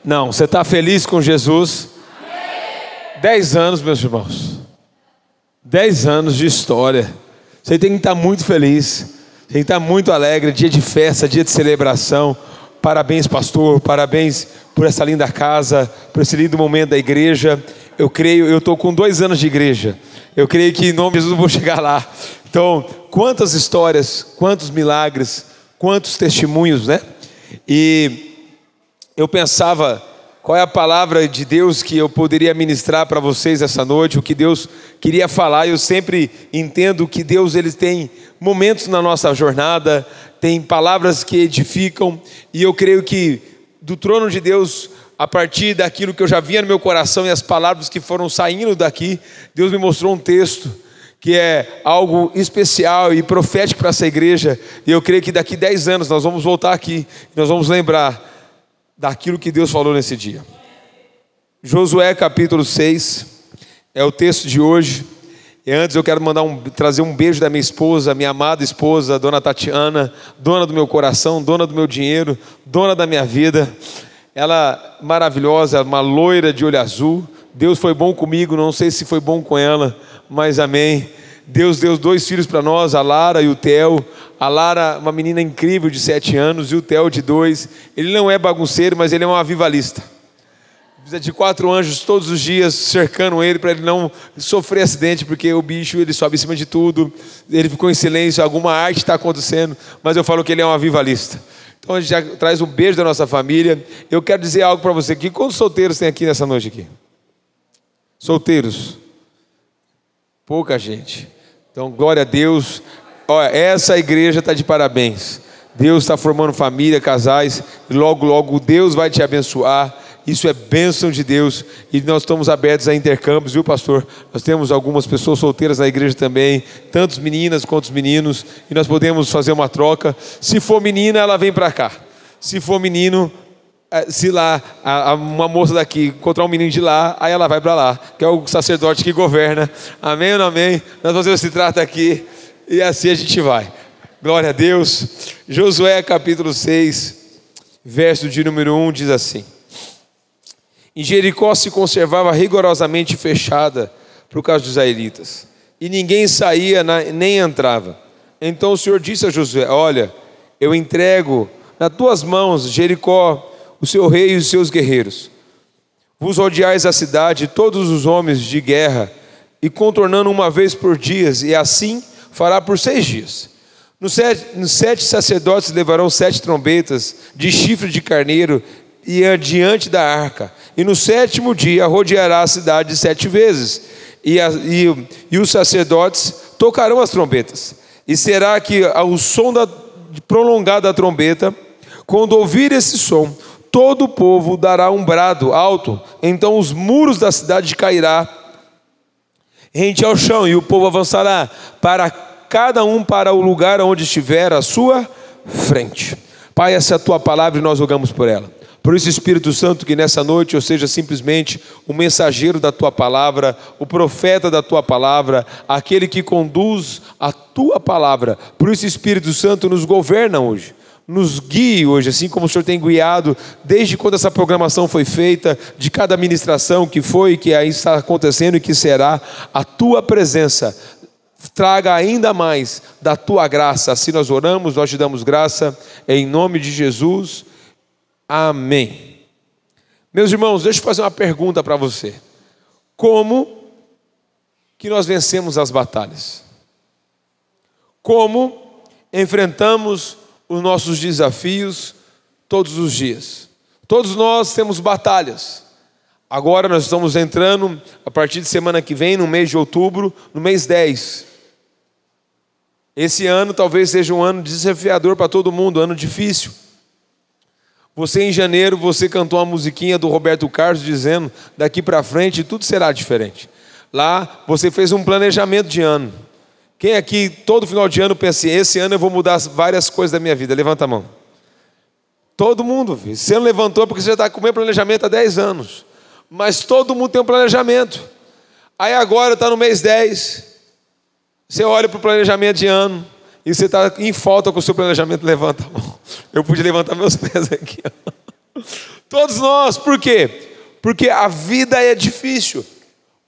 Não, você está feliz com Jesus? 10 anos, meus irmãos. 10 anos de história. Você tem que estar muito feliz. Tem que estar muito alegre. Dia de festa, dia de celebração. Parabéns, pastor. Parabéns por essa linda casa, por esse lindo momento da igreja. Eu creio, eu estou com 2 anos de igreja. Eu creio que em nome de Jesus eu vou chegar lá. Então, quantas histórias, quantos milagres, quantos testemunhos, né? E eu pensava, qual é a palavra de Deus que eu poderia ministrar para vocês essa noite, o que Deus queria falar. Eu sempre entendo que Deus, ele tem momentos na nossa jornada, tem palavras que edificam, e eu creio que do trono de Deus, a partir daquilo que eu já via no meu coração e as palavras que foram saindo daqui, Deus me mostrou um texto que é algo especial e profético para essa igreja, e eu creio que daqui 10 anos nós vamos voltar aqui, nós vamos lembrar daquilo que Deus falou nesse dia. Josué capítulo 6 é o texto de hoje. E antes eu quero trazer um beijo da minha esposa, minha amada esposa, dona Tatiana, dona do meu coração, dona do meu dinheiro, dona da minha vida. Ela maravilhosa, uma loira de olho azul. Deus foi bom comigo, não sei se foi bom com ela, mas amém. Deus deu 2 filhos para nós, a Lara e o Theo. A Lara, uma menina incrível de 7 anos, e o Theo de 2. Ele não é bagunceiro, mas ele é um avivalista. Precisa de 4 anjos todos os dias cercando ele para ele não sofrer acidente, porque o bicho ele sobe em cima de tudo. Ele ficou em silêncio, alguma arte está acontecendo, mas eu falo que ele é um avivalista. Então a gente já traz um beijo da nossa família. Eu quero dizer algo para você aqui. Quantos solteiros tem aqui nessa noite aqui? Solteiros? Pouca gente. Então glória a Deus. Olha, essa igreja está de parabéns. Deus está formando família, casais, e logo logo Deus vai te abençoar. Isso é bênção de Deus, e nós estamos abertos a intercâmbios, viu, pastor? Nós temos algumas pessoas solteiras na igreja também, tantas meninas quanto meninos, e nós podemos fazer uma troca. Se for menina, ela vem para cá. Se for menino, se lá uma moça daqui encontrar um menino de lá, aí ela vai para lá, que é o sacerdote que governa. Amém ou não amém? Nós fazemos esse trato aqui, e assim a gente vai. Glória a Deus. Josué capítulo 6, verso de número 1 diz assim: em Jericó se conservava rigorosamente fechada por causa dos israelitas, e ninguém saía nem entrava. Então o Senhor disse a Josué: olha, eu entrego nas tuas mãos Jericó, o seu rei e os seus guerreiros. Vos rodeais a cidade, todos os homens de guerra, e contornando uma vez por dia, e assim fará por 6 dias. Nos 7 sacerdotes levarão 7 trombetas de chifre de carneiro e adiante da arca, e no 7º dia rodeará a cidade 7 vezes, e os sacerdotes tocarão as trombetas, e será que ao som prolongado da trombeta, quando ouvir esse som, todo o povo dará um brado alto, então os muros da cidade cairá rente ao chão, e o povo avançará para cada um para o lugar onde estiver à sua frente. Pai, essa é a tua palavra e nós rogamos por ela. Por isso, Espírito Santo, que nessa noite eu seja simplesmente o mensageiro da tua palavra, o profeta da tua palavra, aquele que conduz a tua palavra. Por isso, Espírito Santo, nos governa hoje, nos guie hoje, assim como o Senhor tem guiado desde quando essa programação foi feita, de cada ministração que foi, que aí está acontecendo e que será. A tua presença traga ainda mais da tua graça. Assim nós oramos, nós te damos graça, em nome de Jesus, amém. Meus irmãos, deixa eu fazer uma pergunta para você: como que nós vencemos as batalhas? Como enfrentamos os nossos desafios todos os dias? Todos nós temos batalhas. Agora nós estamos entrando, a partir de semana que vem, no mês de outubro, no mês 10. Esse ano talvez seja um ano desafiador para todo mundo, ano difícil. Você em janeiro, você cantou uma musiquinha do Roberto Carlos dizendo: daqui para frente tudo será diferente. Lá você fez um planejamento de ano. Quem aqui todo final de ano pensa assim: esse ano eu vou mudar várias coisas da minha vida? Levanta a mão. Todo mundo, filho. Você não levantou porque você já está com o meu planejamento há 10 anos. Mas todo mundo tem um planejamento. Aí agora está no mês 10. Você olha para o planejamento de ano e você está em falta com o seu planejamento. Levanta a mão. Eu pude levantar meus pés aqui. Todos nós, por quê? Porque a vida é difícil,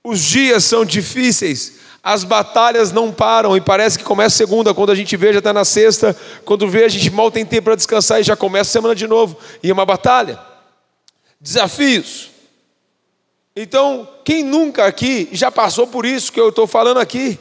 os dias são difíceis, as batalhas não param, e parece que começa segunda, quando a gente vê já está na sexta, quando vê a gente mal tem tempo para descansar e já começa a semana de novo, e é uma batalha, desafios. Então, quem nunca aqui já passou por isso que eu estou falando aqui?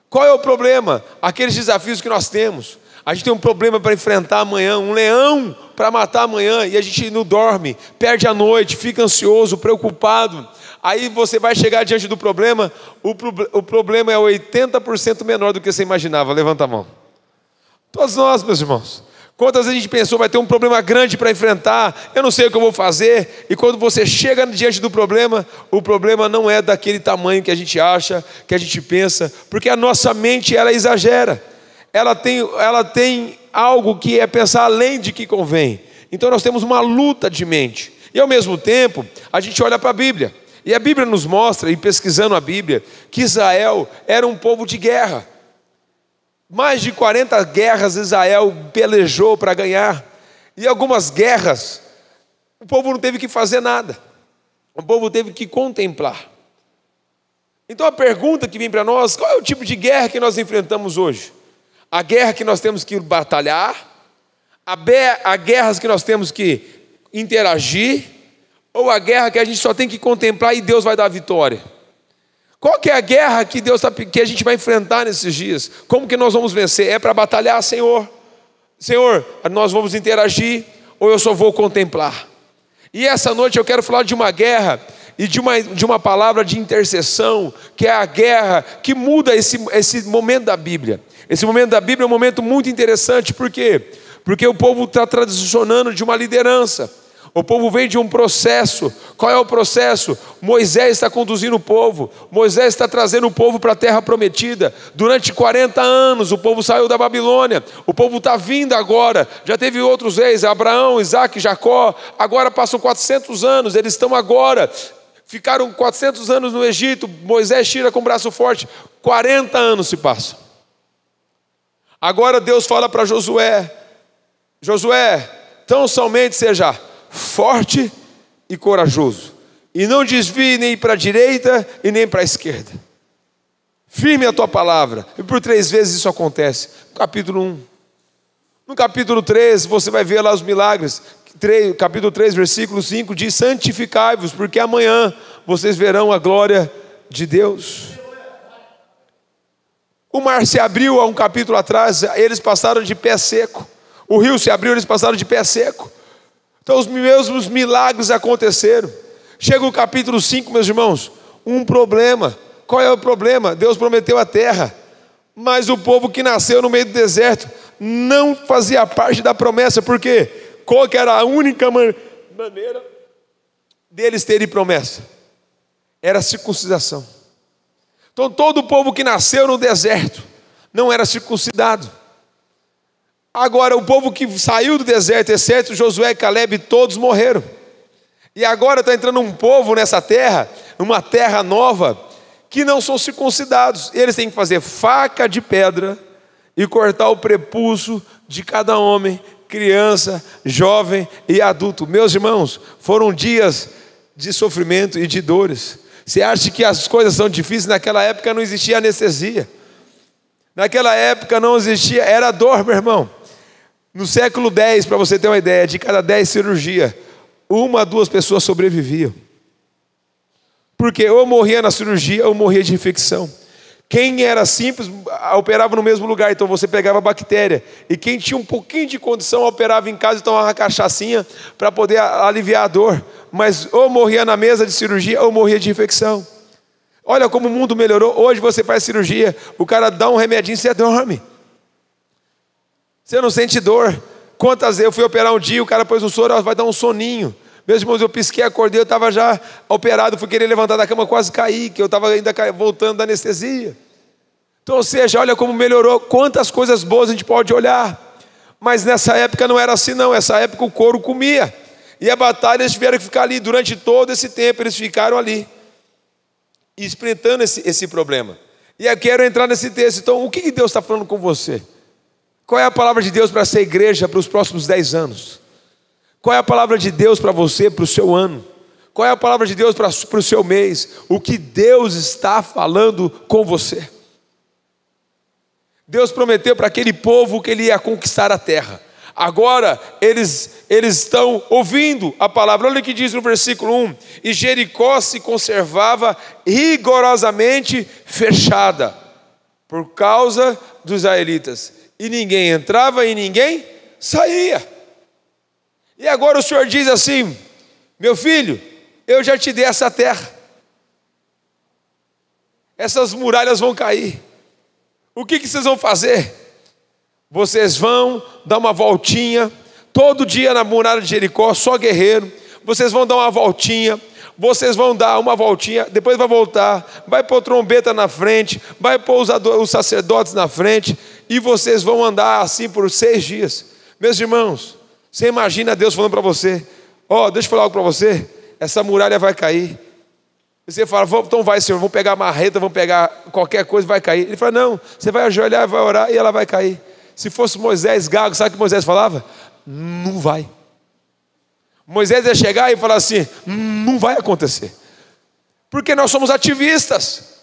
Qual é o problema? Aqueles desafios que nós temos. A gente tem um problema para enfrentar amanhã, um leão para matar amanhã, e a gente não dorme, perde a noite, fica ansioso, preocupado. Aí você vai chegar diante do problema, o problema é 80% menor do que você imaginava. Levanta a mão. Todos nós, meus irmãos. Quantas vezes a gente pensou, vai ter um problema grande para enfrentar, eu não sei o que eu vou fazer, e quando você chega diante do problema, o problema não é daquele tamanho que a gente acha, que a gente pensa, porque a nossa mente, ela exagera, ela tem algo que é pensar além de que convém. Então nós temos uma luta de mente, e ao mesmo tempo, a gente olha para a Bíblia, e a Bíblia nos mostra, e pesquisando a Bíblia, que Israel era um povo de guerra. Mais de 40 guerras Israel pelejou para ganhar. E algumas guerras, o povo não teve que fazer nada. O povo teve que contemplar. Então a pergunta que vem para nós, qual é o tipo de guerra que nós enfrentamos hoje? A guerra que nós temos que batalhar? A guerras que nós temos que interagir? Ou a guerra que a gente só tem que contemplar e Deus vai dar a vitória? Qual que é a guerra que que a gente vai enfrentar nesses dias? Como que nós vamos vencer? É para batalhar, Senhor? Senhor, nós vamos interagir ou eu só vou contemplar? E essa noite eu quero falar de uma guerra e de uma palavra de intercessão, que é a guerra que muda esse momento da Bíblia. Esse momento da Bíblia é um momento muito interessante, por quê? Porque o povo está transicionando de uma liderança. O povo vem de um processo. Qual é o processo? Moisés está conduzindo o povo. Moisés está trazendo o povo para a terra prometida. Durante 40 anos o povo saiu da Babilônia. O povo está vindo agora. Já teve outros reis, Abraão, Isaac, Jacó. Agora passam 400 anos. Eles estão agora. Ficaram 400 anos no Egito. Moisés tira com o braço forte. 40 anos se passam. Agora Deus fala para Josué. Josué, tão somente seja forte e corajoso, e não desvie nem para a direita e nem para a esquerda. Firme a tua palavra. E por 3 vezes isso acontece. Capítulo 1. No capítulo 3 você vai ver lá os milagres. Capítulo 3 versículo 5 diz: santificai-vos, porque amanhã vocês verão a glória de Deus. O mar se abriu há um capítulo atrás, eles passaram de pé seco. O rio se abriu, eles passaram de pé seco. Então os mesmos milagres aconteceram. Chega o capítulo 5, meus irmãos, um problema. Qual é o problema? Deus prometeu a terra, mas o povo que nasceu no meio do deserto não fazia parte da promessa. Por quê? Qual que era a única maneira deles terem promessa? Era a circuncidação. Então todo o povo que nasceu no deserto não era circuncidado. Agora o povo que saiu do deserto, exceto Josué e Caleb, todos morreram. E agora está entrando um povo nessa terra, uma terra nova, que não são circuncidados. Eles têm que fazer faca de pedra e cortar o prepúcio de cada homem, criança, jovem e adulto. Meus irmãos, foram dias de sofrimento e de dores. Você acha que as coisas são difíceis? Naquela época não existia anestesia. Naquela época não existia, era dor, meu irmão. No século X, para você ter uma ideia, de cada 10 cirurgias, 1 a 2 pessoas sobreviviam. Porque ou morria na cirurgia ou morria de infecção. Quem era simples operava no mesmo lugar, então você pegava a bactéria. E quem tinha um pouquinho de condição operava em casa e tomava uma cachaçinha para poder aliviar a dor. Mas ou morria na mesa de cirurgia ou morria de infecção. Olha como o mundo melhorou. Hoje você faz cirurgia, o cara dá um remedinho e você dorme. Você não sente dor. Quantas vezes eu fui operar um dia, o cara pôs um soro, vai dar um soninho. Meus irmãos, eu pisquei, acordei, eu estava já operado, fui querer levantar da cama, quase caí, que eu estava ainda voltando da anestesia. Então, ou seja, olha como melhorou, quantas coisas boas a gente pode olhar. Mas nessa época não era assim não, nessa época o couro comia. E a batalha, eles tiveram que ficar ali, durante todo esse tempo, eles ficaram ali, enfrentando esse problema. E eu quero entrar nesse texto. Então, o que Deus está falando com você? Qual é a palavra de Deus para essa igreja para os próximos 10 anos? Qual é a palavra de Deus para você, para o seu ano? Qual é a palavra de Deus para o seu mês? O que Deus está falando com você? Deus prometeu para aquele povo que Ele ia conquistar a terra. Agora eles estão ouvindo a palavra. Olha o que diz no versículo 1: e Jericó se conservava rigorosamente fechada por causa dos israelitas, e ninguém entrava e ninguém saía. E agora o Senhor diz assim: meu filho, eu já te dei essa terra, essas muralhas vão cair. O que vocês vão fazer? Vocês vão dar uma voltinha, todo dia na muralha de Jericó, só guerreiro. Vocês vão dar uma voltinha, depois vai voltar, vai pôr trombeta na frente, vai pôr os sacerdotes na frente, e vocês vão andar assim por 6 dias. Meus irmãos, você imagina Deus falando para você: deixa eu falar algo para você, essa muralha vai cair. Você fala: então vai, Senhor, vamos pegar a marreta, vamos pegar qualquer coisa, vai cair. Ele fala: não, você vai ajoelhar, vai orar e ela vai cair. Se fosse Moisés gago, sabe o que Moisés falava? Não vai. Moisés ia chegar e falar assim: não vai acontecer. Porque nós somos ativistas.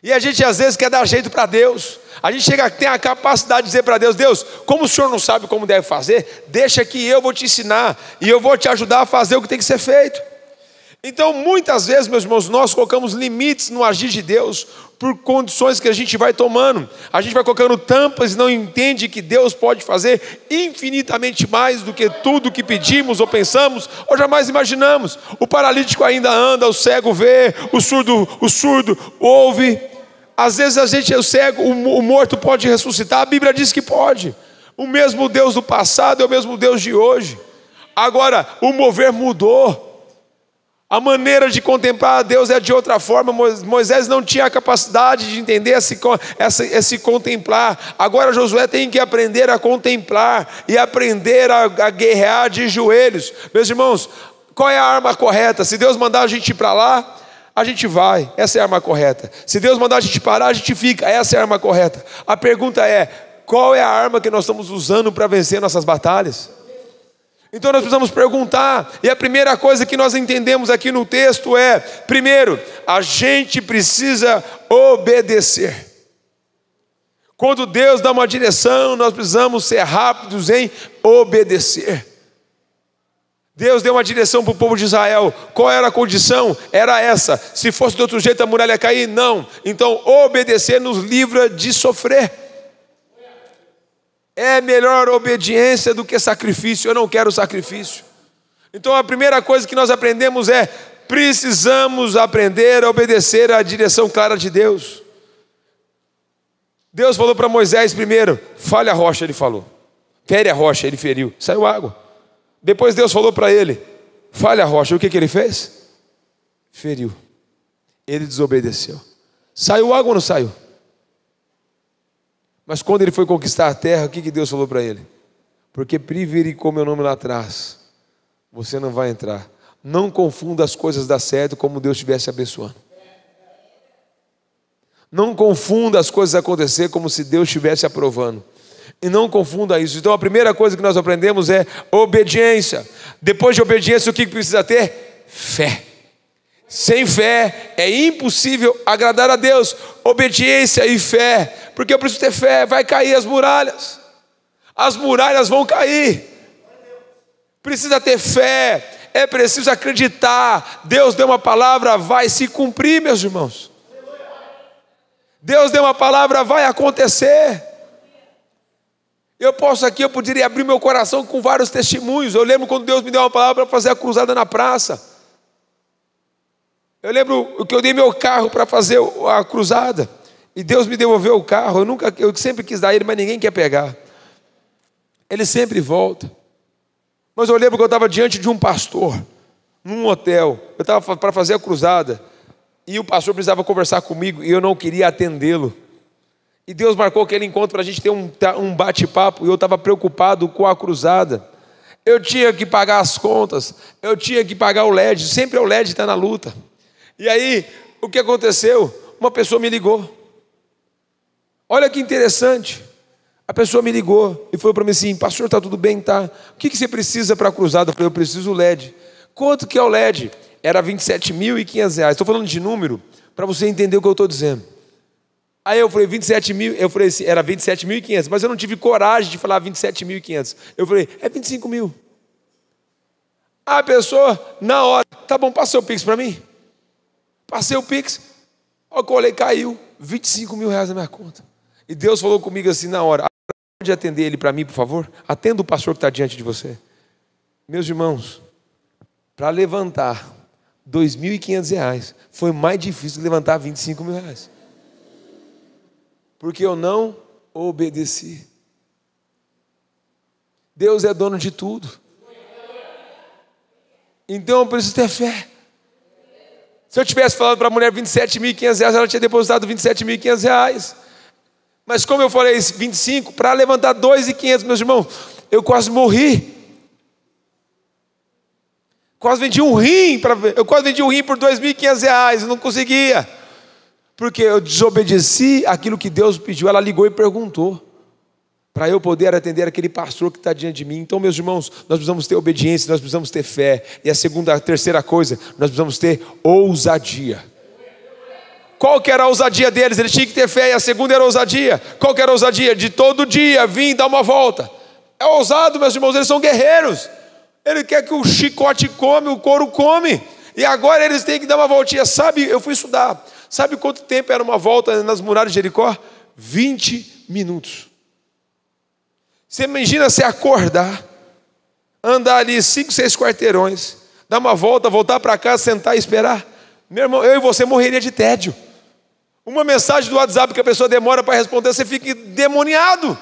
E a gente às vezes quer dar jeito para Deus. A gente tem a capacidade de dizer para Deus: Deus, como o Senhor não sabe como deve fazer, deixa que eu vou te ensinar e eu vou te ajudar a fazer o que tem que ser feito. Então muitas vezes, meus irmãos, nós colocamos limites no agir de Deus por condições que a gente vai tomando. A gente vai colocando tampas e não entende que Deus pode fazer infinitamente mais do que tudo que pedimos ou pensamos ou jamais imaginamos. O paralítico ainda anda, o cego vê, o surdo ouve. Às vezes o cego, o morto pode ressuscitar. A Bíblia diz que pode. O mesmo Deus do passado é o mesmo Deus de hoje. Agora, o mover mudou. A maneira de contemplar a Deus é de outra forma. Moisés não tinha a capacidade de entender esse contemplar. Agora Josué tem que aprender a contemplar e aprender a guerrear de joelhos. Meus irmãos, qual é a arma correta? Se Deus mandar a gente ir para lá, a gente vai, essa é a arma correta. Se Deus mandar a gente parar, a gente fica, essa é a arma correta. A pergunta é: qual é a arma que nós estamos usando para vencer nossas batalhas? Então nós precisamos perguntar, e a primeira coisa que nós entendemos aqui no texto é: primeiro, a gente precisa obedecer. Quando Deus dá uma direção, nós precisamos ser rápidos em obedecer. Deus deu uma direção para o povo de Israel. Qual era a condição? Era essa: se fosse de outro jeito a muralha ia cair? Não. Então obedecer nos livra de sofrer. É melhor obediência do que sacrifício. Eu não quero sacrifício. Então a primeira coisa que nós aprendemos é: precisamos aprender a obedecer à direção clara de Deus. Deus falou para Moisés primeiro: fale a rocha, ele falou. Fere a rocha, ele feriu, saiu água. Depois Deus falou para ele: fale a rocha. O que ele fez? Feriu. Ele desobedeceu. Saiu água ou não saiu? Mas quando ele foi conquistar a terra, o que Deus falou para ele? Porque prevaricou meu nome lá atrás, você não vai entrar. Não confunda as coisas dar certo como Deus estivesse abençoando. Não confunda as coisas acontecer como se Deus estivesse aprovando. E não confunda isso. Então a primeira coisa que nós aprendemos é obediência. Depois de obediência, o que precisa ter? Fé. Sem fé é impossível agradar a Deus. Obediência e fé. Porque eu preciso ter fé. Vai cair as muralhas. As muralhas vão cair. Precisa ter fé. É preciso acreditar. Deus deu uma palavra, vai se cumprir, meus irmãos. Deus deu uma palavra, vai acontecer. Eu poderia abrir meu coração com vários testemunhos. Eu lembro quando Deus me deu uma palavra para fazer a cruzada na praça. Eu lembro que eu dei meu carro para fazer a cruzada. E Deus me devolveu o carro. Eu sempre quis dar ele, mas ninguém quer pegar. Ele sempre volta. Mas eu lembro que eu estava diante de um pastor, num hotel. Eu estava para fazer a cruzada. E o pastor precisava conversar comigo e eu não queria atendê-lo. E Deus marcou aquele encontro para a gente ter um bate-papo. E eu estava preocupado com a cruzada. Eu tinha que pagar as contas. Eu tinha que pagar o LED. Sempre o LED está na luta. E aí, o que aconteceu? Uma pessoa me ligou. Olha que interessante. A pessoa me ligou e falou para mim assim: pastor, está tudo bem? Tá. O que você precisa para a cruzada? Eu falei: eu preciso LED. Quanto que é o LED? Era R$27.500. Estou falando de número para você entender o que eu estou dizendo. Aí eu falei: 27 mil. Eu falei assim: era 27.500, mas eu não tive coragem de falar 27.500. Eu falei: é 25 mil. A pessoa, na hora: tá bom, passa o Pix para mim. Passei o Pix. Olha que eu olhei, caiu R$25 mil na minha conta. E Deus falou comigo assim na hora: pode atender ele para mim, por favor? Atenda o pastor que está diante de você. Meus irmãos, para levantar R$2.500 foi mais difícil que levantar R$25 mil. Porque eu não obedeci. Deus é dono de tudo. Então eu preciso ter fé. Se eu tivesse falado para a mulher R$27.500, ela tinha depositado R$27.500. Mas como eu falei 25, para levantar 2.500, meus irmãos, eu quase morri. Quase vendi um rim por R$2.500, eu não conseguia. Porque eu desobedeci aquilo que Deus pediu. Ela ligou e perguntou, para eu poder atender aquele pastor que está diante de mim. Então, meus irmãos, nós precisamos ter obediência, nós precisamos ter fé. E a terceira coisa, nós precisamos ter ousadia. Qual que era a ousadia deles? Eles tinham que ter fé. E a segunda era a ousadia. Qual que era a ousadia? De todo dia vir dar uma volta. É ousado, meus irmãos, eles são guerreiros. Ele quer que o chicote come, o couro come. E agora eles têm que dar uma voltinha. Sabe, eu fui estudar. Sabe quanto tempo era uma volta nas muralhas de Jericó? 20 minutos. Você imagina você acordar, andar ali 5, 6 quarteirões, dar uma volta, voltar para casa, sentar e esperar. Meu irmão, eu e você morreria de tédio. Uma mensagem do WhatsApp que a pessoa demora para responder, você fica endemoniado.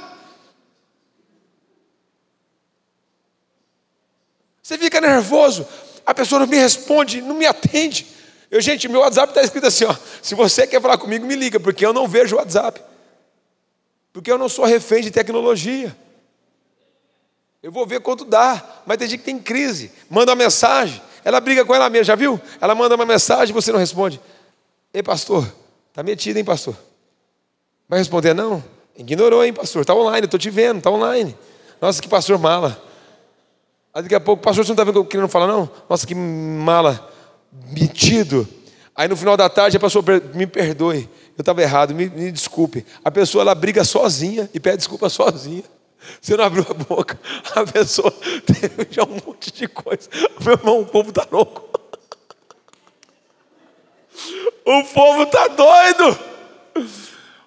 Você fica nervoso. A pessoa não me responde, não me atende. Gente, meu WhatsApp está escrito assim, ó: se você quer falar comigo, me liga, porque eu não vejo o WhatsApp. Porque eu não sou refém de tecnologia. Eu vou ver quanto dá, mas tem gente que tem crise. Manda uma mensagem, ela briga com ela mesma, já viu? Ela manda uma mensagem e você não responde. Ei, pastor, tá metido, hein, pastor? Vai responder não? Ignorou, hein, pastor? Tá online, eu tô te vendo, tá online. Nossa, que pastor mala. Aí daqui a pouco: pastor, você não está vendo o que eu querendo falar, não? Nossa, que mala, metido. Aí no final da tarde a pessoa: me perdoe, eu estava errado, me desculpe. A pessoa, ela briga sozinha e pede desculpa sozinha. Você não abriu a boca. A pessoa teve já um monte de coisa. Meu irmão, o povo está louco. O povo está doido.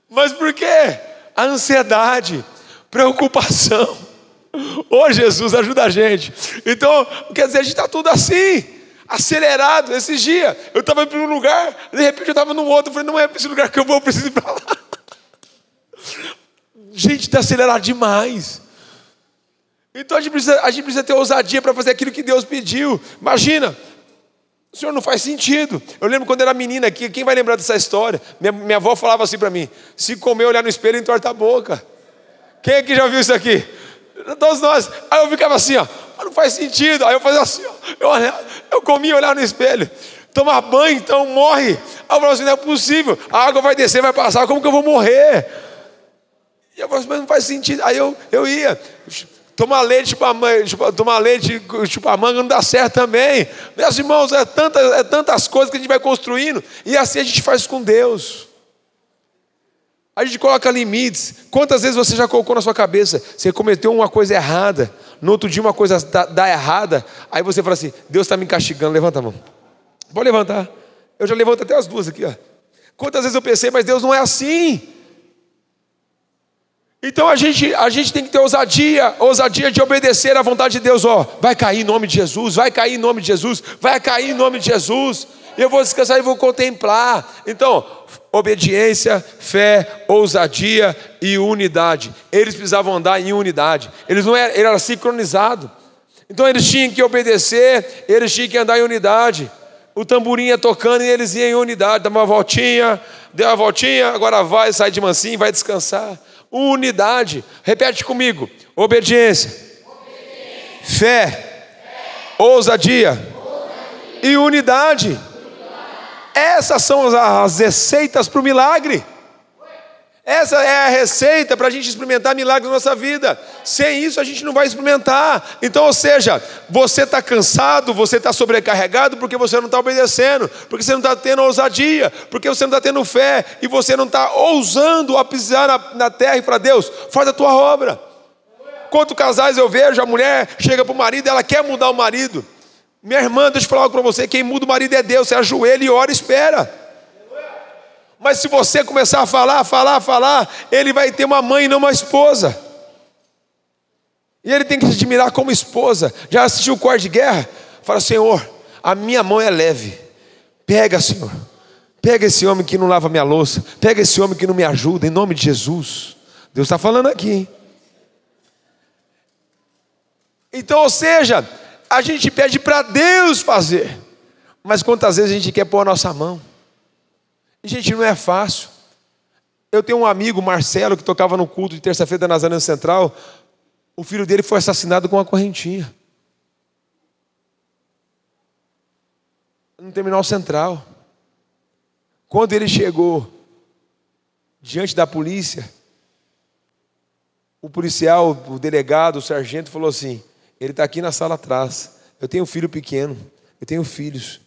Mas por quê? A ansiedade, preocupação. Ô Jesus, ajuda a gente. Então, quer dizer, a gente está tudo assim, acelerado. Esses dias, eu estava indo para um lugar, de repente eu estava no outro. Eu falei: não é para esse lugar que eu vou, eu preciso ir para lá. Gente, está acelerado demais. Então a gente precisa ter ousadia para fazer aquilo que Deus pediu. Imagina, o Senhor, não faz sentido. Eu lembro quando era menina aqui, quem vai lembrar dessa história? Minha avó falava assim para mim: se comer, olhar no espelho, entorta a boca. Quem aqui já viu isso aqui? Todos nós. Aí eu ficava assim, ó: não faz sentido. Aí eu fazia assim, ó, eu comia, olhar no espelho. Tomar banho, então morre. Aí eu falava assim: não é possível, a água vai descer, vai passar, como que eu vou morrer? E eu falava assim: mas não faz sentido. Aí eu ia tomar leite, chupar manga, não dá certo também. Meus irmãos, é tantas coisas que a gente vai construindo. E assim a gente faz com Deus. A gente coloca limites. Quantas vezes você já colocou na sua cabeça: você cometeu uma coisa errada, no outro dia uma coisa dá errada, aí você fala assim: Deus está me castigando. Levanta a mão. Pode levantar. Eu já levanto até as duas aqui, ó. Quantas vezes eu pensei: mas Deus não é assim. Então a gente tem que ter ousadia de obedecer à vontade de Deus. Ó, vai cair em nome de Jesus, vai cair em nome de Jesus, vai cair em nome de Jesus. Eu vou descansar e vou contemplar. Então, obediência, fé, ousadia e unidade. Eles precisavam andar em unidade. Eles não eram, era sincronizado. Então eles tinham que obedecer, eles tinham que andar em unidade. O tamborim ia tocando e eles iam em unidade. Deu uma voltinha, agora vai, sai de mansinho, vai descansar. Unidade. Repete comigo: obediência, fé, ousadia e unidade. Essas são as receitas para o milagre. Essa é a receita para a gente experimentar milagres na nossa vida. Sem isso a gente não vai experimentar. Então, ou seja, você está cansado, você está sobrecarregado porque você não está obedecendo, porque você não está tendo ousadia, porque você não está tendo fé, e você não está ousando a pisar na terra e falar: Deus, faz a tua obra. Quantos casais eu vejo, a mulher chega para o marido, ela quer mudar o marido. Minha irmã, deixa eu falar algo para você: quem muda o marido é Deus. Você ajoelha e ora e espera. Mas se você começar a falar, ele vai ter uma mãe e não uma esposa. E ele tem que se admirar como esposa. Já assistiu o Quarto de Guerra? Fala: Senhor, a minha mão é leve. Pega, Senhor. Pega esse homem que não lava minha louça. Pega esse homem que não me ajuda, em nome de Jesus. Deus está falando aqui, hein? Então, ou seja, a gente pede para Deus fazer, mas quantas vezes a gente quer pôr a nossa mão? E, gente, não é fácil. Eu tenho um amigo, Marcelo, que tocava no culto de terça-feira da Nazareno Central. O filho dele foi assassinado com uma correntinha no terminal central. Quando ele chegou diante da polícia, o policial, o delegado, o sargento falou assim: ele está aqui na sala atrás. Eu tenho um filho pequeno, eu tenho filhos.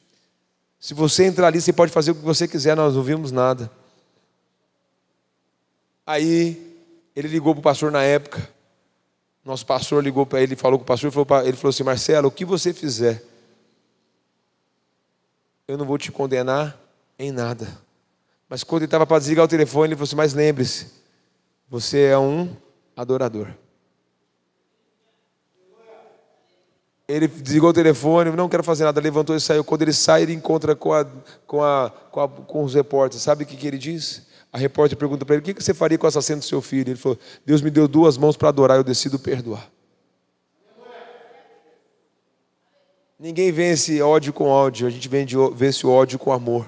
Se você entrar ali, você pode fazer o que você quiser, nós não vimos nada. Aí, ele ligou para o pastor na época. Nosso pastor ligou para ele, falou com o pastor, ele falou assim: Marcelo, o que você fizer, eu não vou te condenar em nada. Mas quando ele estava para desligar o telefone, ele falou assim: mas lembre-se, você é um adorador. Ele desligou o telefone, não quero fazer nada, levantou e saiu. Quando ele sai, ele encontra com os repórteres. Sabe o que ele diz? A repórter pergunta para ele: o que você faria com o assassino do seu filho? Ele falou: Deus me deu 2 mãos para adorar, eu decido perdoar. Ninguém vence ódio com ódio, a gente vence o ódio com amor.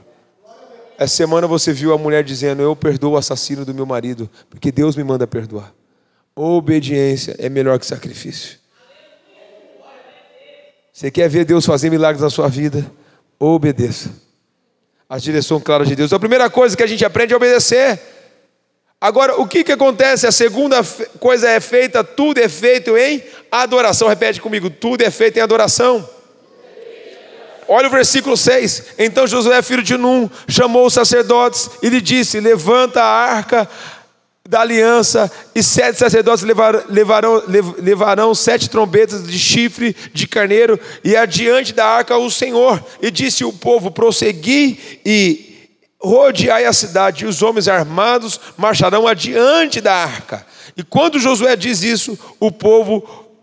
Essa semana você viu a mulher dizendo: eu perdoo o assassino do meu marido, porque Deus me manda perdoar. Obediência é melhor que sacrifício. Você quer ver Deus fazer milagres na sua vida? Obedeça as direções claras de Deus. A primeira coisa que a gente aprende é obedecer. Agora, o que acontece? A segunda coisa é feita, tudo é feito em adoração. Repete comigo: tudo é feito em adoração. Olha o versículo 6. Então Josué, filho de Num, chamou os sacerdotes e lhe disse: levanta a arca da aliança, e 7 sacerdotes levarão 7 trombetas de chifre de carneiro, e adiante da arca o Senhor. E disse o povo: prossegui e rodeai a cidade, e os homens armados marcharão adiante da arca. E quando Josué diz isso, o povo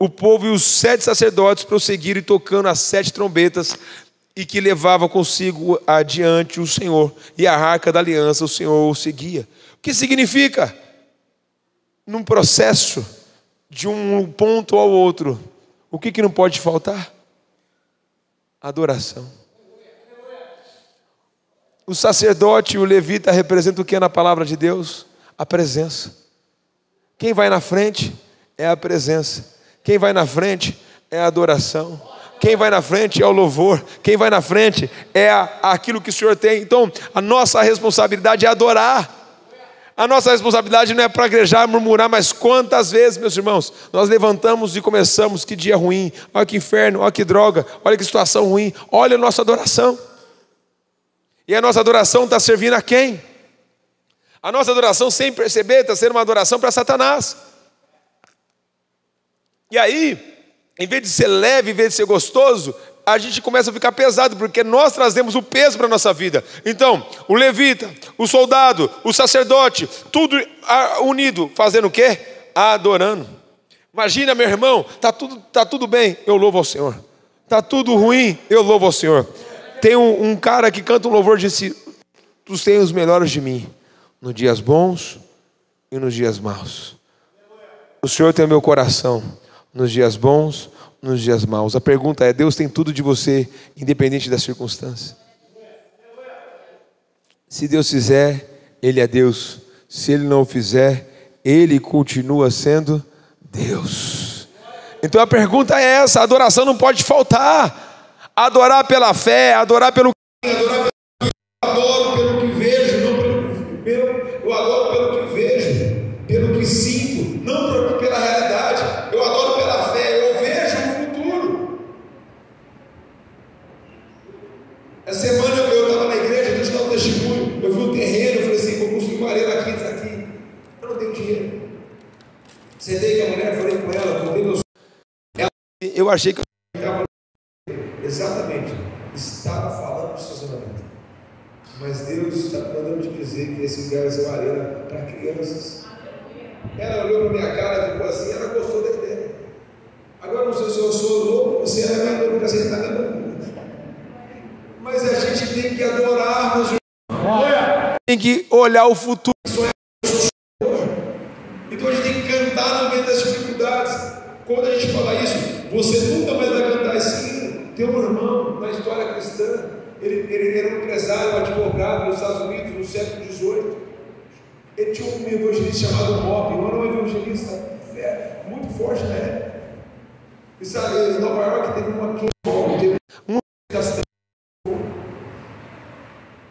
e os 7 sacerdotes prosseguiram, tocando as 7 trombetas, e que levava consigo adiante o Senhor, e a arca da aliança o Senhor o seguia. O que significa? Num processo de um ponto ao outro, o que não pode faltar? Adoração. O sacerdote e o levita representam o que na palavra de Deus? A presença. Quem vai na frente é a presença. Quem vai na frente é a adoração. Quem vai na frente é o louvor. Quem vai na frente é aquilo que o Senhor tem. Então, a nossa responsabilidade é adorar. A nossa responsabilidade não é praguejar, murmurar, mas quantas vezes, meus irmãos, nós levantamos e começamos: que dia ruim, olha que inferno, olha que droga, olha que situação ruim. Olha a nossa adoração. E a nossa adoração está servindo a quem? A nossa adoração, sem perceber, está sendo uma adoração para Satanás. E aí, em vez de ser leve, em vez de ser gostoso, a gente começa a ficar pesado, porque nós trazemos o peso para a nossa vida. Então, o levita, o soldado, o sacerdote, tudo unido, fazendo o quê? Adorando. Imagina, meu irmão, tá tudo bem, eu louvo ao Senhor. Tá tudo ruim, eu louvo ao Senhor. Tem um cara que canta um louvor, disse: tu tens os melhores de mim, nos dias bons e nos dias maus. O Senhor tem o meu coração, nos dias bons, nos dias maus. A pergunta é: Deus tem tudo de você, independente das circunstâncias? Se Deus fizer, Ele é Deus. Se Ele não fizer, Ele continua sendo Deus. Então a pergunta é essa: a adoração não pode faltar. Adorar pela fé, adorar pelo eu adoro pelo que vejo, não pelo eu adoro pelo que vejo. Conversei com a mulher, falei com ela, contei meus... Eu achei que exatamente, estava falando de estacionamento. Mas Deus está mandando te dizer que esse lugar vai ser uma arena para crianças. Ela olhou para minha cara e ficou assim, ela gostou da ideia. Agora não sei se eu sou louco, você é mais louco que você está dando. Mas a gente tem que adorar, meus irmãos. tem que olhar o futuro. Então a gente tem que cantar no meio das dificuldades. Quando a gente fala isso, você nunca mais vai cantar assim. Tem um irmão na história cristã, ele era um empresário, um advogado nos Estados Unidos no século XVIII. Ele tinha um evangelista chamado Moby, um evangelista muito forte na época. E sabe, em Nova York teve uma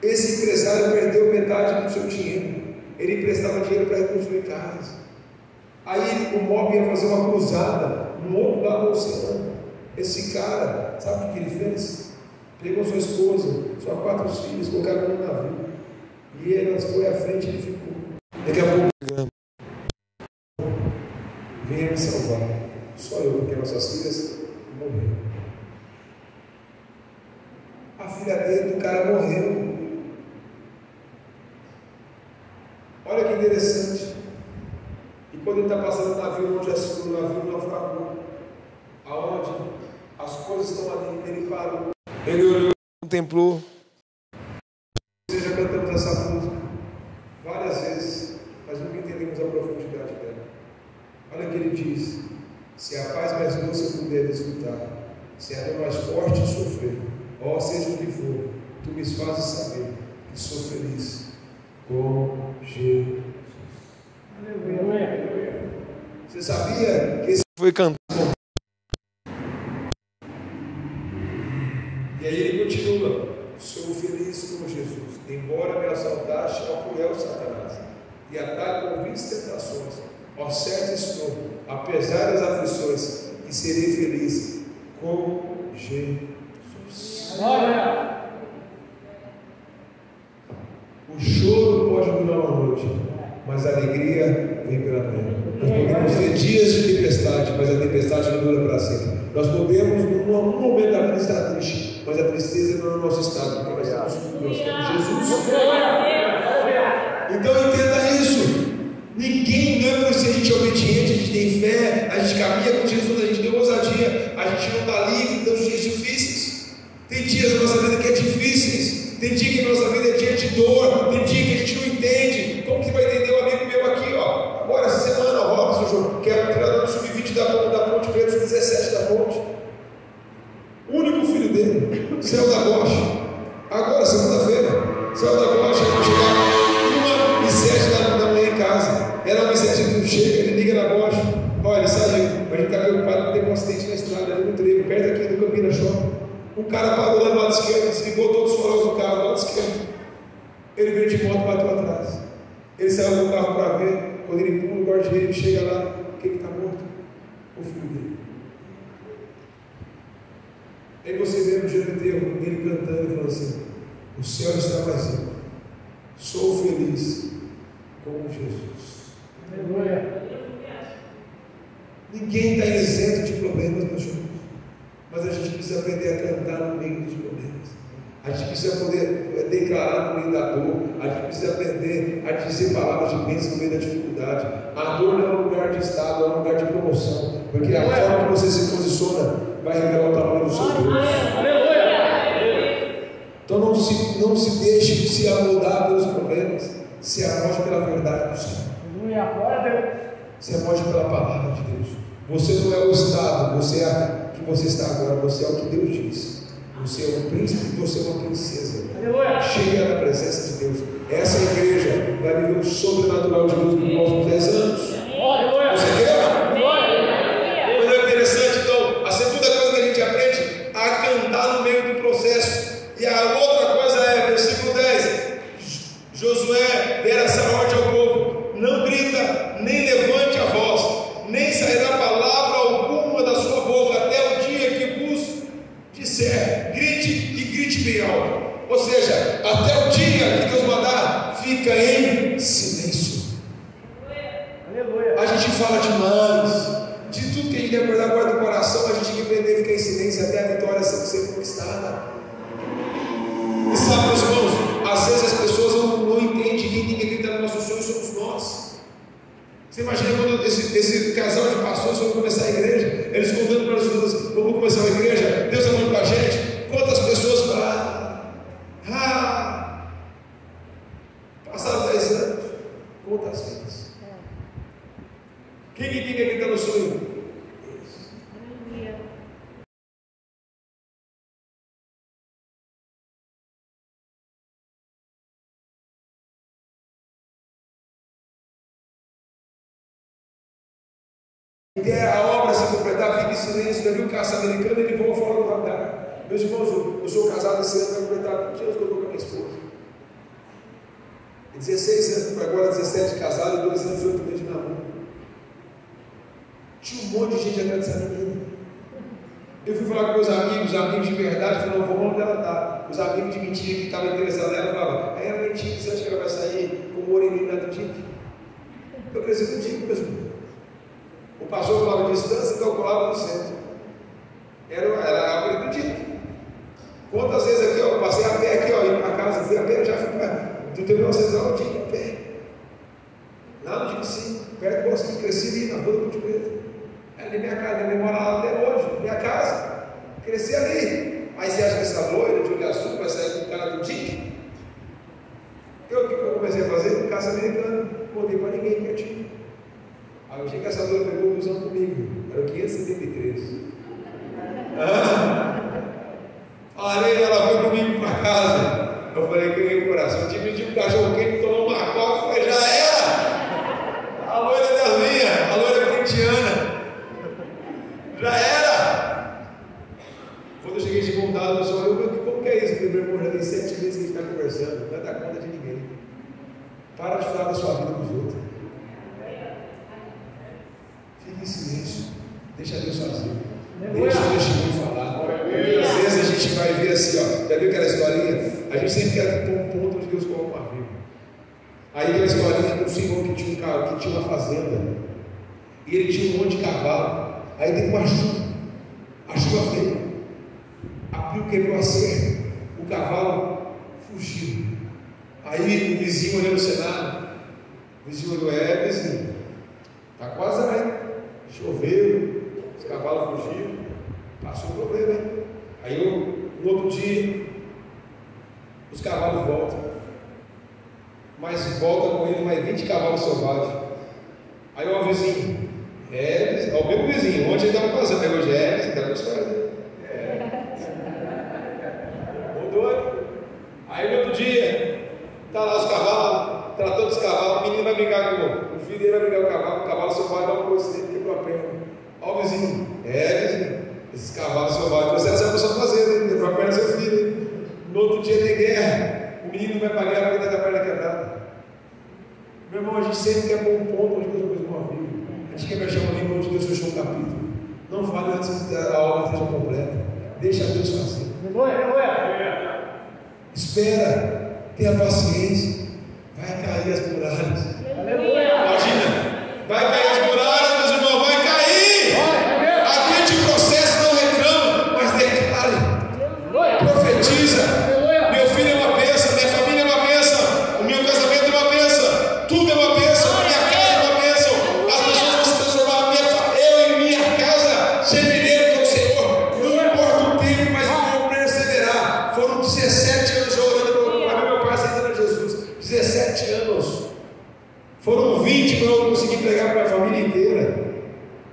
esse empresário perdeu metade do seu dinheiro. Ele emprestava dinheiro para reconstruir casas. Aí o Moby ia fazer uma cruzada no outro lado do oceano. Esse cara, sabe o que ele fez? Pegou sua esposa, suas 4 filhas, colocaram no navio. E elas foi à frente e ele ficou. Daqui a pouco, venha me salvar. Só eu, porque nossas filhas morreram. A filha dele, do cara, morreu. Olha que interessante. E quando ele está passando no navio, onde o navio naufragou, aonde as coisas estão ali, ele parou. Ele olhou, Contemplou. Nós já cantamos essa música várias vezes, mas nunca entendemos a profundidade dela. Olha o que ele diz: se a paz mais doce eu puder desfrutar, se a dor mais forte sofrer, ó, seja o que for, tu me fazes saber que sou feliz com Jesus. Aleluia. Você sabia que esse Foi cantar. E aí ele continua: sou feliz com Jesus, embora me assaltaste ao cruel Satanás e ataque com vis tentações, ó certo estou, apesar das aflições, que serei feliz com Jesus. O choro pode durar uma noite, mas a alegria vem pela manhã. Nós podemos ter dias de tempestade, mas a tempestade não dura para sempre. Nós podemos, num momento da vida, estar triste, mas a tristeza não é o nosso estado, porque nós estamos com Deus, Jesus. Então entenda isso. Ninguém, não é porque a gente é obediente, a gente tem fé, a gente caminha com Jesus, a gente tem ousadia, a gente não está livre dos dias difíceis. Tem dias na nossa vida que é difíceis, tem dia que na nossa vida é dia de dor, tem dia que a gente não entende. Como que vai entender um amigo meu aqui, ó? Agora essa semana, o Robson, que era o treinador do sub-20 da Ponte Preta, sub-17 da Ponte. O único filho dele saiu da Gocha. Agora, segunda-feira, saiu da Gocha, vai chegar 1h07 da manhã em casa. Era 1h07, ele não chega, ele liga na Gocha. Olha, ele saiu, mas a gente está preocupado porque teve um acidente na estrada, ali no trevo, perto aqui do Campina Shopping. Um cara parou lá do lado esquerdo, desligou todos os faróis do carro do lado esquerdo. Ele veio de moto e bateu atrás. Ele saiu do carro para ver. Quando ele pula no guarda-reio, ele chega lá. Quem está morto? O filho dele. Aí você vê no dia do enterro, ele cantando e falando assim: o céu está vazio, sou feliz com Jesus. Aleluia. Ninguém está isento de problemas, meus irmãos, mas a gente precisa aprender a cantar no meio dos problemas. A gente precisa poder declarar no meio da dor. A gente precisa aprender a dizer palavras de bênção no meio da dificuldade. A dor não é um lugar de estado, é um lugar de promoção, porque a forma que você se posiciona vai revelar o tamanho do seu Deus. Então não se deixe se amoldar pelos problemas. Se amode pela verdade do Senhor. Se amode pela palavra de Deus. Você não é o estado, você é que você está agora, você é o que Deus diz. Você é um príncipe, você é uma princesa. Cheia na presença de Deus. Essa igreja vai viver o sobrenatural de Deus nos próximos 10 anos. Você quer? Mas é interessante, então, a segunda coisa que a gente aprende a cantar no meio do processo. E a outra coisa é, versículo 10: Josué dera essa ordem ao povo: não grita, nem levante a voz, nem sairá palavra alguma da sua boca, até o dia que vos disser, grite e grite bem alto. Ou seja, até o dia que Deus mandar, fica em silêncio. esse casal de pastores foram começar a igreja, eles contando para as pessoas: vamos começar uma igreja, Deus está falando com a gente. Quantas pessoas falaram? Passaram 10 anos, quantas vezes? Quem acredita no sonho? Quer a obra se completar, fique em silêncio. Já viu caça americana, ele voa fora do radar. Meus irmãos, eu sou casado esse ano, vai completar 20 anos que eu estou com a minha esposa. 16 anos, agora 17 de casado e 2 anos e 8 meses de namoro. Tinha um monte de gente atrás dessa menina. Eu fui falar com meus amigos de verdade, falaram: não, vamos onde ela está. Os amigos de mentira que estavam interessados nela falavam: aí ela mentira, você acha que ela vai sair com o moreninho lá do Tique? Eu cresci com o Tique mesmo. O pastor falava de distância, então eu colava no centro. Era a coisa do Tique. Quantas vezes aqui, eu passei a pé aqui, indo para casa, fui a pé, já fui para do teu vocês lá, eu tinha a pé. Lá no Tique, sim, perto do bosque, cresci ali na rua do Monte Preto. Ali minha casa, minha mora lá até hoje, minha casa. Cresci ali. Aí você acha que essa loira de olho azul vai sair com o cara do Tique? O que eu comecei a fazer? Caça americana. Não contei para ninguém quietinho. Aí eu tinha que essa loira pegou o busão comigo. Era o 573. Falei, ela foi comigo para casa. Eu falei: ganhei o coração. Eu tinha pedido um cachorro quente, tomou uma coca, falei: já era. A loira das minhas, a loira corintiana. Já era! Quando eu cheguei de montado, o pessoal falou: como que é isso? Meu irmão, já tem 7 meses que a gente está conversando, não dá conta de ninguém. Para de falar da sua vida com os outros. Fique em silêncio, deixa Deus sozinho. Deixa o testemunho falar. Às vezes a gente vai ver assim, já viu aquela historinha? A gente sempre quer pôr um ponto onde Deus coloca uma vírgula. Aí aquela historinha do senhor que tinha um carro, que tinha uma fazenda, e ele tinha um monte de cavalo. Aí teve uma chuva, a chuva veio, abriu, quebrou a cerca, o cavalo fugiu. Aí o vizinho olhando o cenário, o vizinho olhou: vizinho, está quase aí, choveu, os cavalos fugiram, passou o problema, hein? Aí no outro dia, os cavalos voltam, mas volta com ele mais 20 cavalos selvagens. Aí o vizinho: é o mesmo vizinho, onde ele estava passando, pegou Gênesis, está com história. Doido. Aí no outro dia, está lá os cavalos, tratando os cavalos, o menino vai brigar com o filho dele, vai brigar com o cavalo selvagem, dá um coice dele, quebrou a perna. Olha o vizinho: vizinho, esses cavalos selvagens, você não sabe o que estão fazendo, quebrou a perna do seu filho. No outro dia tem guerra, o menino vai para a guerra porque está com a perna quebrada. Meu irmão, a gente sempre quer pôr um ponto onde Deus pôs uma vírgula. A gente quer fechar um livro onde Deus fechou um capítulo. Não fale antes que a obra esteja completa. Deixa Deus fazer. Espera, tenha paciência. Vai cair as muralhas. Imagina, vai cair as muralhas, meus irmãos, vai cair. Aguente o processo, não reclame, mas declare. Profetiza. Meu filho é uma bênção, minha família é uma bênção, o meu casamento é uma bênção, tudo é uma bênção, minha casa é uma bênção. As pessoas vão se transformar, eu e minha casa servirei com o Senhor. Não importa o tempo, mas eu vou perseverar. Foram 17 anos orando para meu pai aceitando Jesus. 17 anos. Foram 20 para eu conseguir pregar para a minha família inteira.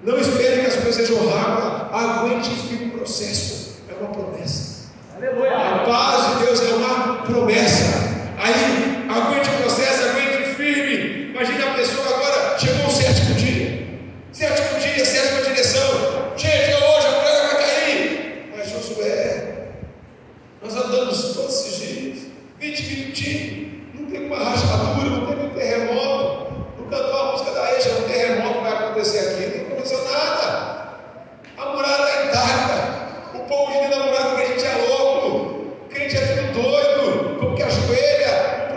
Não espere que as coisas sejam rápidas. Aguente o processo. É uma promessa. A paz de Deus é uma promessa. Aí, aguente o processo, aguente firme. Imagina a pessoa agora, chegou o 7º dia. 7º dia, 7ª direção. Gente, hoje a praga vai cair. Mas Josué, nós andamos todos esses dias, 20 minutinhos. Não teve uma rachadura, não teve um terremoto. Não cantou a música da Eixa, um terremoto vai acontecer aqui. Não aconteceu nada. A muralha está intacta. O povo de dentro da muralha, porque a gente é louco. Crente é tudo doido, como que ajoelha. O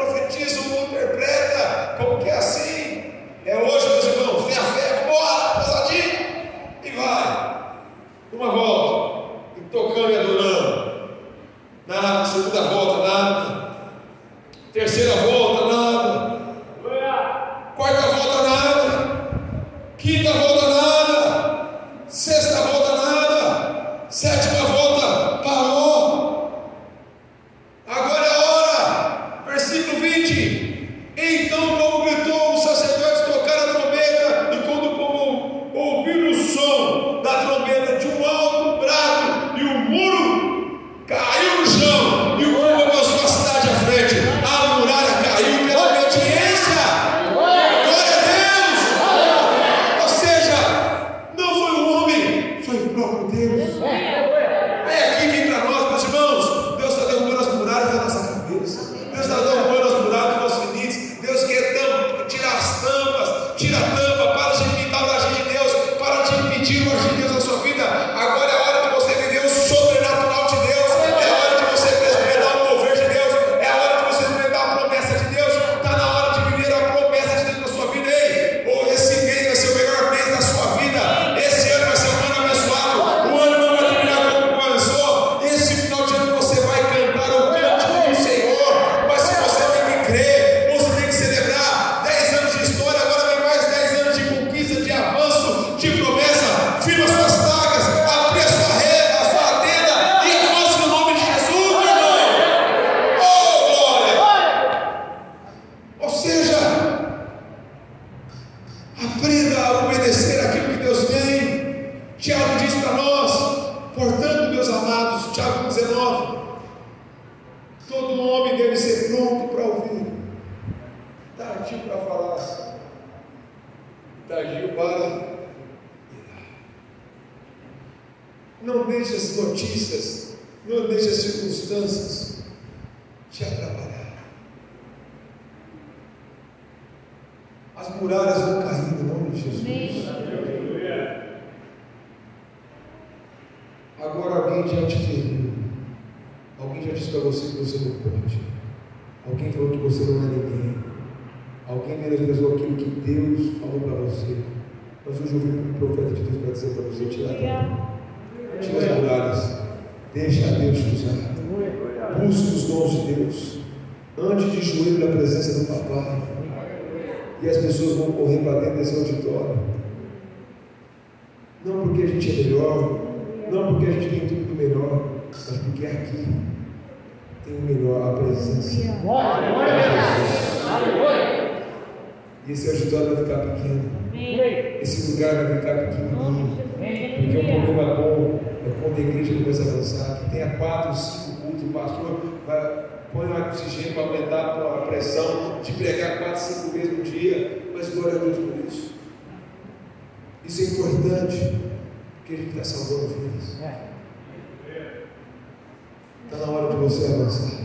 próprio Deus. Vem aqui, vem para nós, meus irmãos. Deus está derrubando as muralhas da nossa cabeça. Deus está derrubando as muralhas dos nossos limites. Deus quer tirar as tampas, tira a tampa, para de limitar o agir de Deus, para de impedir o agir de Deus na sua vida. Agora é a hora de você viver o sobrenatural de Deus. É a hora de você experimentar o mover de Deus. É a hora de você experimentar a promessa de Deus. Está na hora de viver a promessa de Deus na sua vida. Ei, esse mês vai ser o melhor mês da sua vida. Esse ano vai ser um ano abençoado. O ano não vai terminar como começou. Esse final de ano você vai cantar o cântico do Senhor. Mas se você tem que crer, você tem que celebrar 10 anos de história. Agora vem mais 10 anos de conquista, de avanço, de promessa. Firma suas tagas, abre a sua rede, a sua tenda e avance no nome de Jesus, meu irmão. Oh, glória! Ou seja, aprenda a obedecer aquilo que Deus tem. Tiago diz para nós: portanto, meus amados, Tiago 19, todo homem deve ser pronto para ouvir, tardio para falar, tardio para. Não deixe as notícias, não deixe as circunstâncias te atrapalhar. As muralhas vão cair no nome de Jesus. Agora alguém já te feriu. Alguém já disse para você que você não pode. Alguém falou que você não é ninguém. Alguém menosprezou aquilo que Deus falou para você. Mas hoje eu vim como profeta de Deus para dizer para você: tira as muralhas. Deixa Deus te usar. Busque os dons de Deus. Antes de joelho na presença do Papai. E as pessoas vão correr para dentro desse auditório. Não porque a gente é melhor, não porque a gente tem tudo do melhor, mas porque aqui tem o melhor, a presença de Jesus. E esse auditório vai ficar pequeno. Esse lugar vai ficar pequenininho. Porque o problema bom é quando a igreja começa a avançar, que tenha 4, 5 cultos, o pastor põe um oxigênio para aumentar a pressão de pregar 4, 5 vezes no dia. Mas glória a Deus por isso. Isso é importante, porque a gente está salvando vidas. Está na hora de você avançar.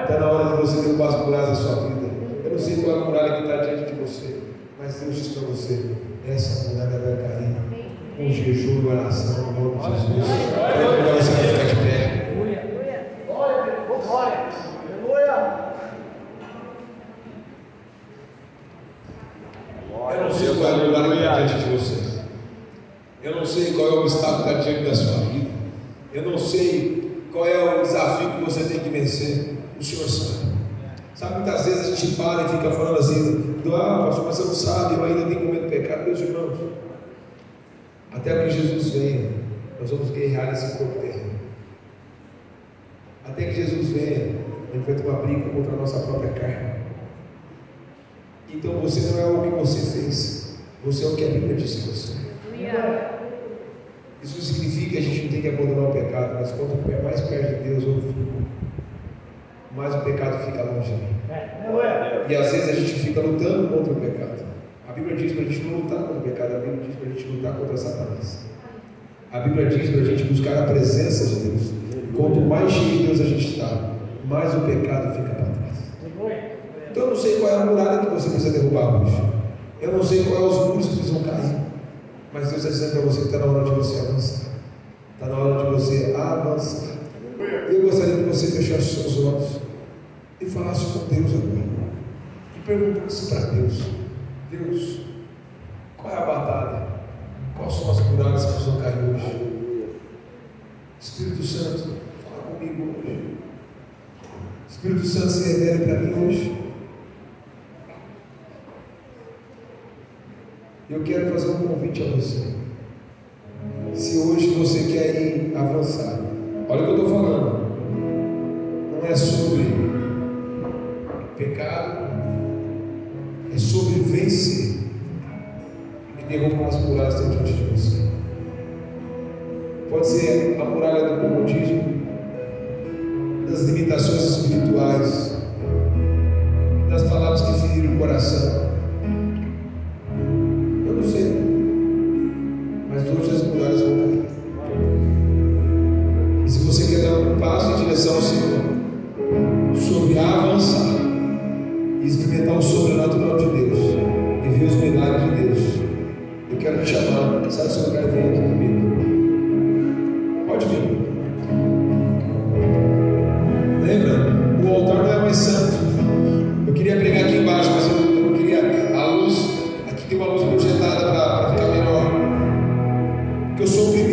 Está na hora de você derrubar as muralhas da sua vida. Eu não sei qual é a muralha que está diante de você, mas Deus diz para você: essa muralha vai cair com jejum e oração, no nome de Jesus. Agora você vai ficar de pé. Eu não sei qual é a muralha que está diante de você. Eu não sei qual é o obstáculo que está diante da sua vida. Eu não sei qual é o desafio que você tem que vencer. O Senhor sabe. Sabe, muitas vezes a gente para e fica falando assim: pastor, mas você não sabe, eu ainda tenho comido pecado. Meus irmãos, até que Jesus venha, nós vamos guerrear nesse corpo terreno. Até que Jesus venha, a gente vai ter uma briga contra a nossa própria carne. Então você não é o que você fez, você é o que a Bíblia diz que você é. Isso significa que a gente não tem que abandonar o pecado, mas quanto mais perto de Deus eu fico, mais o pecado fica longe de mim. E às vezes a gente fica lutando contra o pecado. A Bíblia diz para a gente não lutar contra o pecado, a Bíblia diz para a gente lutar contra Satanás. A Bíblia diz para a gente buscar a presença de Deus. Quanto mais cheio de Deus a gente está, mais o pecado fica para trás. Então eu não sei qual é a muralha que você precisa derrubar hoje. Eu não sei qual é os muros que precisam cair. Mas Deus está dizendo para você que está na hora de você avançar. Está na hora de você avançar. Eu gostaria que você fechasse os seus olhos e falasse com Deus agora. E perguntasse para Deus: Deus, qual é a batalha? Quais são as muralhas que precisam cair hoje? Espírito Santo, fala comigo hoje. Espírito Santo, se revele para mim hoje. Eu quero fazer um convite a você. Se hoje você quer ir avançar, olha o que eu estou falando. Não é sobre pecado, é sobre vencer e derrubar as muralhas que estão diante de você. Pode ser a muralha do comodismo, das limitações espirituais, das palavras que feriram o coração. Eu não sei, mas hoje as muralhas vão cair. que eu sou o primeiro